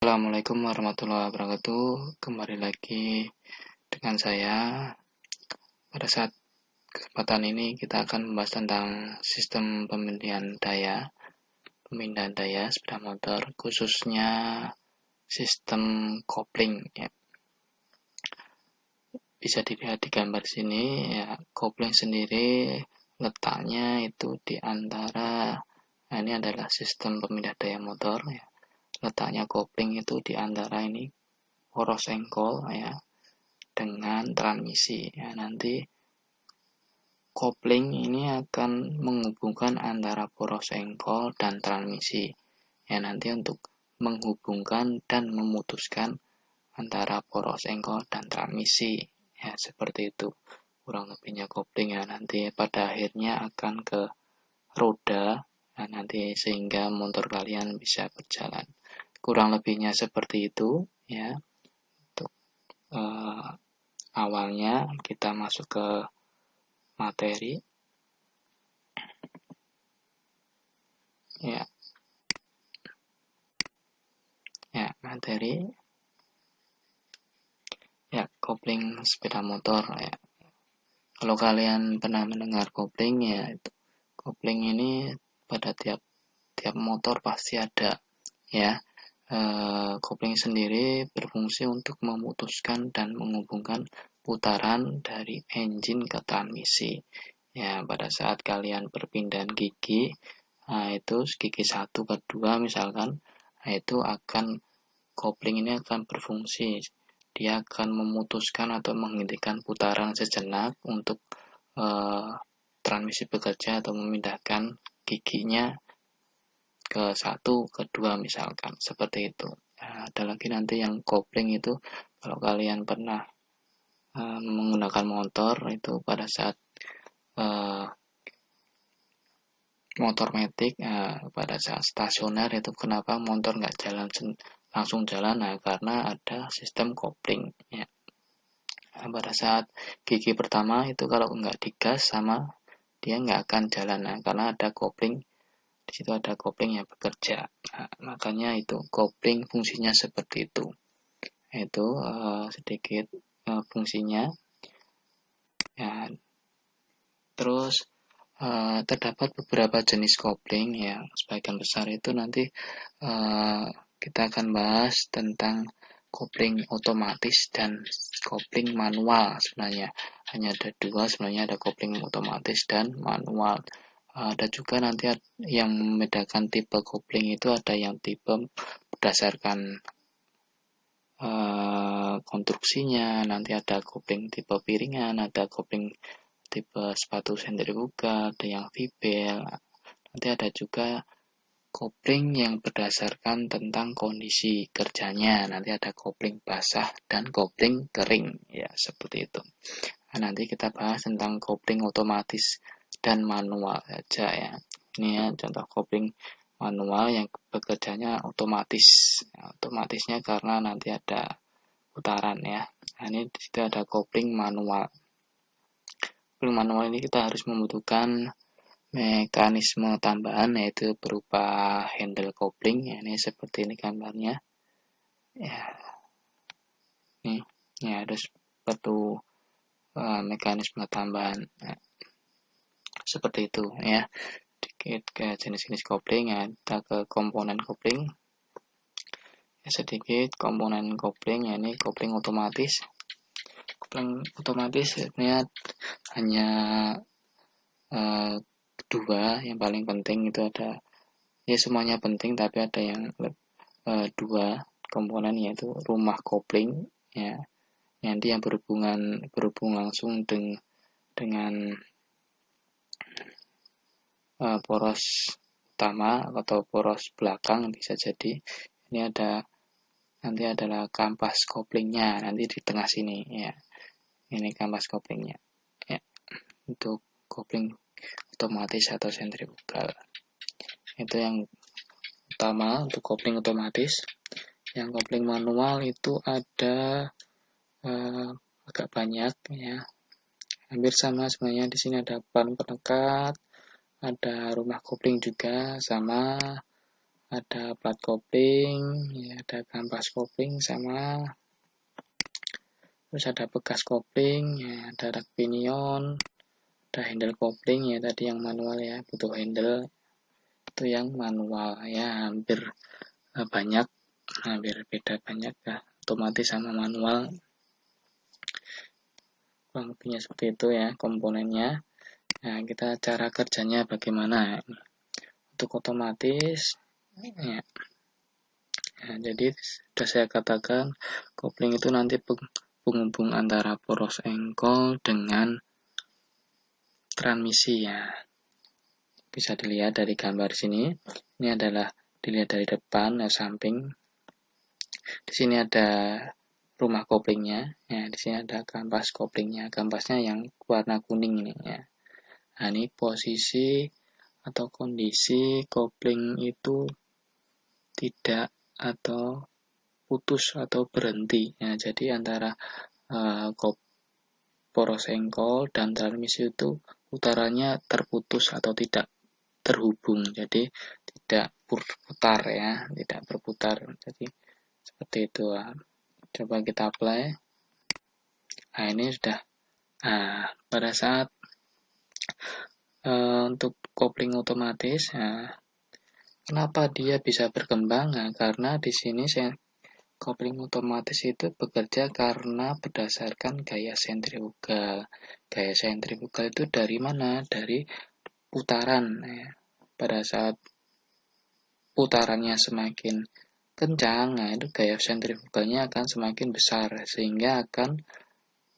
Assalamualaikum warahmatullahi wabarakatuh. Kembali lagi dengan saya. Pada saat kesempatan ini kita akan membahas tentang sistem pemindahan daya sepeda motor, khususnya sistem kopling. Ya. Bisa dilihat di gambar sini, ya, kopling sendiri letaknya itu di antara, ini adalah sistem pemindah daya motor. Ya. Letaknya kopling itu di antara ini poros engkol, ya, dengan transmisi. Ya, nanti kopling ini akan menghubungkan antara poros engkol dan transmisi. Ya, nanti untuk menghubungkan dan memutuskan antara poros engkol dan transmisi. Ya, seperti itu. Kurang lebihnya kopling, ya, nanti pada akhirnya akan ke roda, ya, nanti sehingga motor kalian bisa berjalan. Kurang lebihnya seperti itu, ya. Untuk awalnya kita masuk ke materi. Ya, materi. Ya, kopling sepeda motor, ya. Kalau kalian pernah mendengar kopling, ya, itu kopling ini pada tiap motor pasti ada, ya. Kopling sendiri berfungsi untuk memutuskan dan menghubungkan putaran dari engine ke transmisi. Ya, pada saat kalian perpindahan gigi, itu gigi 1 ke 2 misalkan, itu akan kopling ini akan berfungsi. Dia akan memutuskan atau menghentikan putaran sejenak untuk transmisi bekerja atau memindahkan giginya ke 1 ke 2 misalkan, seperti itu. Ada lagi nanti yang kopling itu kalau kalian pernah menggunakan motor itu pada saat motor metik, pada saat stasioner itu kenapa motor nggak langsung jalan, karena ada sistem kopling, ya. Pada saat gigi pertama itu kalau nggak digas sama dia nggak akan jalan, karena ada kopling. Di situ ada kopling yang bekerja. Makanya itu kopling fungsinya seperti itu. Itu sedikit fungsinya. Ya. Terus terdapat beberapa jenis kopling, ya. Sebagian besar itu nanti kita akan bahas tentang kopling otomatis dan kopling manual. Sebenarnya hanya ada dua, sebenarnya ada kopling otomatis dan manual. Ada juga nanti yang membedakan tipe kopling itu ada yang tipe berdasarkan konstruksinya, nanti ada kopling tipe piringan, ada kopling tipe sepatu sentrifugal, ada yang V-bel, nanti ada juga kopling yang berdasarkan tentang kondisi kerjanya, nanti ada kopling basah dan kopling kering, ya, seperti itu. Nanti kita bahas tentang kopling otomatis dan manual saja, ya. Ini ya contoh kopling manual yang bekerjanya otomatis. Otomatisnya karena nanti ada putaran, ya. Nah, ini di situ ada kopling manual. Kopling manual ini kita harus membutuhkan mekanisme tambahan, yaitu berupa handle kopling, ya. Ini seperti ini gambarnya, ya. Ini harus perlu mekanisme tambahan, ya. Seperti itu, ya. Sedikit ke jenis-jenis kopling, ya. Kita ke komponen kopling, ya. Sedikit komponen kopling, ya. Ini kopling otomatis. Kopling otomatis sebenarnya hanya dua yang paling penting, itu ada, ya, semuanya penting tapi ada yang dua komponen, yaitu rumah kopling, ya, nanti yang berhubung langsung dengan poros utama atau poros belakang bisa jadi. Ini nanti adalah kampas koplingnya nanti di tengah sini, ya. Ini kampas koplingnya, ya, untuk kopling otomatis atau sentrifugal. Itu yang utama untuk kopling otomatis. Yang kopling manual itu ada agak banyak, ya. Hampir sama sebenarnya. Di sini ada ban penekat, ada rumah kopling juga, sama ada plat kopling, ya, ada kampas kopling sama terus ada bekas kopling, ya, ada rak pinion, ada handle kopling ya tadi yang manual ya, butuh handle itu yang manual ya, hampir beda banyak ya, otomatis sama manual kurang lebihnya seperti itu ya komponennya. Nah, kita cara kerjanya bagaimana untuk otomatis ya. Nah, jadi sudah saya katakan kopling itu nanti penghubung antara poros engkol dengan transmisi ya. Bisa dilihat dari gambar sini. Ini adalah dilihat dari depan ya, samping. Di sini ada rumah koplingnya. Ya, di sini ada kampas koplingnya. Kampasnya yang warna kuning ini ya. Nah, ini posisi atau kondisi kopling itu tidak atau putus atau berhenti. Ya, jadi antara poros engkol dan transmisi itu putarannya terputus atau tidak terhubung, jadi tidak berputar ya, tidak berputar. Jadi seperti itu. Coba kita apply. Nah, ini sudah. Nah, pada saat untuk kopling otomatis, kenapa dia bisa berkembang? Nah, karena di sini kopling otomatis itu bekerja karena berdasarkan gaya sentrifugal. Gaya sentrifugal itu dari mana? Dari putaran. Ya. Pada saat putarannya semakin kencang, nah itu gaya sentrifugalnya akan semakin besar sehingga akan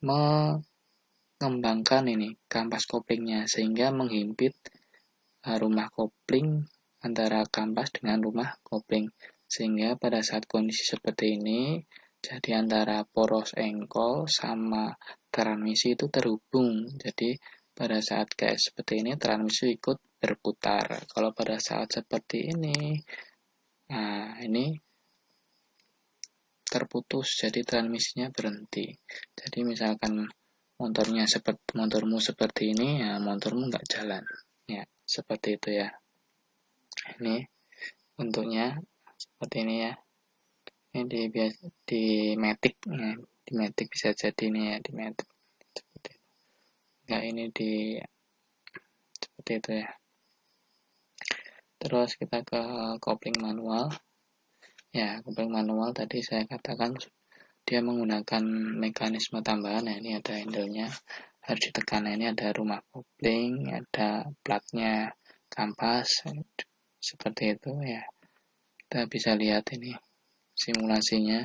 mengembangkan ini kampas koplingnya sehingga menghimpit rumah kopling antara kampas dengan rumah kopling, sehingga pada saat kondisi seperti ini jadi antara poros engkol sama transmisi itu terhubung. Jadi pada saat kayak seperti ini transmisi ikut berputar. Kalau pada saat seperti ini, nah ini terputus, jadi transmisinya berhenti. Jadi misalkan motormu seperti ini, ya motormu nggak jalan. Ya, seperti itu ya. Ini bentuknya seperti ini ya. Ini di Matic ya. Di Matic bisa jadi ini ya, di Matic. Seperti itu. Nggak ini di seperti itu ya. Terus kita ke kopling manual. Ya, kopling manual tadi saya katakan dia menggunakan mekanisme tambahan. Nah, ini ada handle-nya, harus ditekan. Nah, ini ada rumah kopling, ada platnya, kampas, seperti itu ya. Kita bisa lihat ini simulasinya.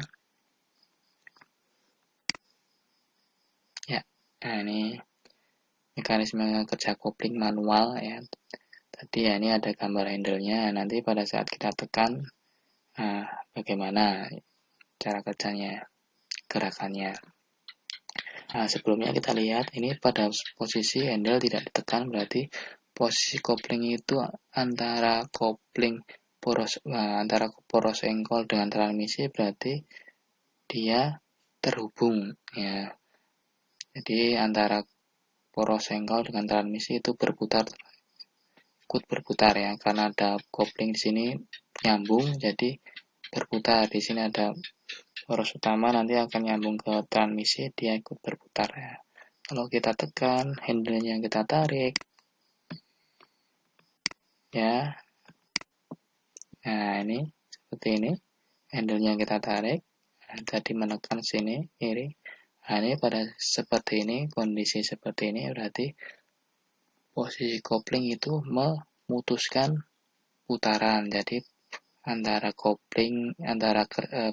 Ya, nah ini mekanisme kerja kopling manual ya. Tadi ya ini ada gambar handle-nya. Nanti pada saat kita tekan, nah, bagaimana cara kerjanya, gerakannya. Nah, sebelumnya kita lihat ini pada posisi handle tidak ditekan, berarti posisi kopling itu antara poros engkol dengan transmisi, berarti dia terhubung ya. Jadi antara poros engkol dengan transmisi itu ikut berputar ya, karena ada kopling di sini nyambung, jadi berputar. Di sini ada poros utama, nanti akan nyambung ke transmisi, dia ikut berputar ya. Kalau kita tekan, handle-nya kita tarik ya. Nah, ini seperti ini. Handle-nya kita tarik. Nah, tadi menekan sini kiri. Nah, ini pada seperti ini, kondisi seperti ini berarti posisi kopling itu memutuskan putaran. Jadi antara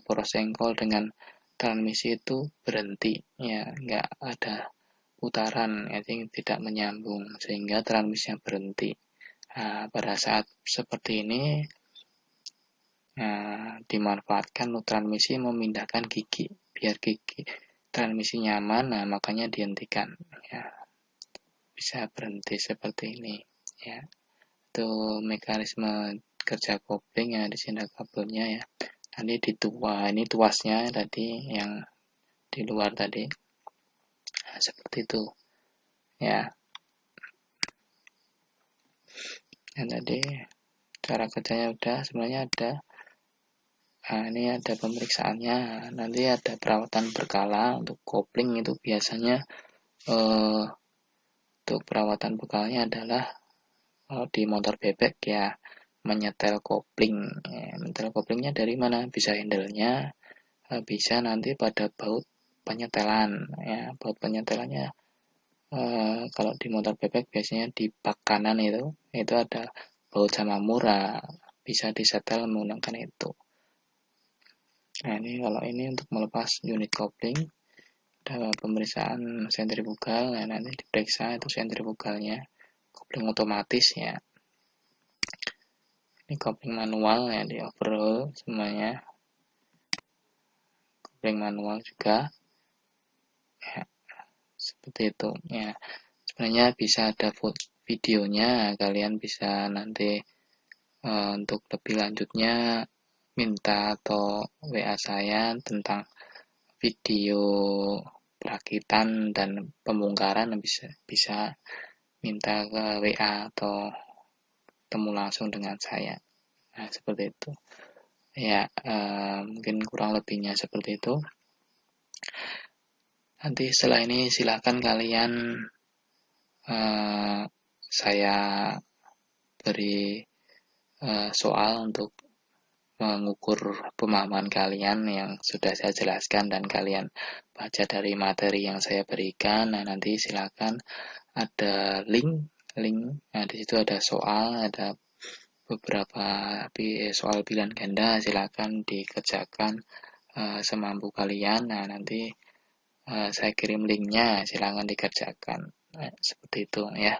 poros engkol dengan transmisi itu berhenti ya, nggak ada putaran, jadi tidak menyambung sehingga transmisinya berhenti. Nah, pada saat seperti ini dimanfaatkan transmisi memindahkan gigi biar gigi transmisi nyaman, nah makanya dihentikan ya, bisa berhenti seperti ini ya. Itu mekanisme kerja kopling ya, di sini kabelnya ya. Nanti ini tuasnya tadi yang di luar tadi. Nah, seperti itu ya. Dan tadi Cara kerjanya udah, sebenarnya ada. Nah, ini ada pemeriksaannya. Nanti ada perawatan berkala untuk kopling itu biasanya untuk perawatan berkalanya adalah di motor bebek ya menyetel kopling. Menyetel koplingnya dari mana? Bisa handle-nya, bisa nanti pada baut penyetelan. Ya, baut penyetelannya kalau di motor bebek biasanya di bak kanan itu ada baut sama murah, bisa disetel menggunakan itu. Nah ini kalau ini untuk melepas unit kopling ada pemeriksaan sentrifugal. Nah nanti diperiksa itu sentrifugalnya, kopling otomatis ya. Ini kopling manual ya, di overhaul semuanya, kopling manual juga ya, seperti itu ya. Sebenarnya bisa ada videonya, kalian bisa nanti untuk lebih lanjutnya minta atau WA saya tentang video perakitan dan pembongkaran, bisa minta ke WA atau temu langsung dengan saya. Nah, seperti itu. Ya, mungkin kurang lebihnya seperti itu. Nanti setelah ini silakan kalian saya beri soal untuk mengukur pemahaman kalian yang sudah saya jelaskan dan kalian baca dari materi yang saya berikan. Nah, nanti silakan ada link. Nah, di situ ada soal, ada beberapa soal pilihan ganda, silakan dikerjakan semampu kalian. Nah, nanti saya kirim linknya, silakan dikerjakan. Nah, seperti itu ya.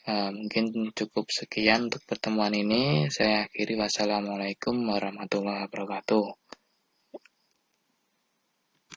Mungkin cukup sekian untuk pertemuan ini. Saya akhiri. Wassalamualaikum warahmatullahi wabarakatuh.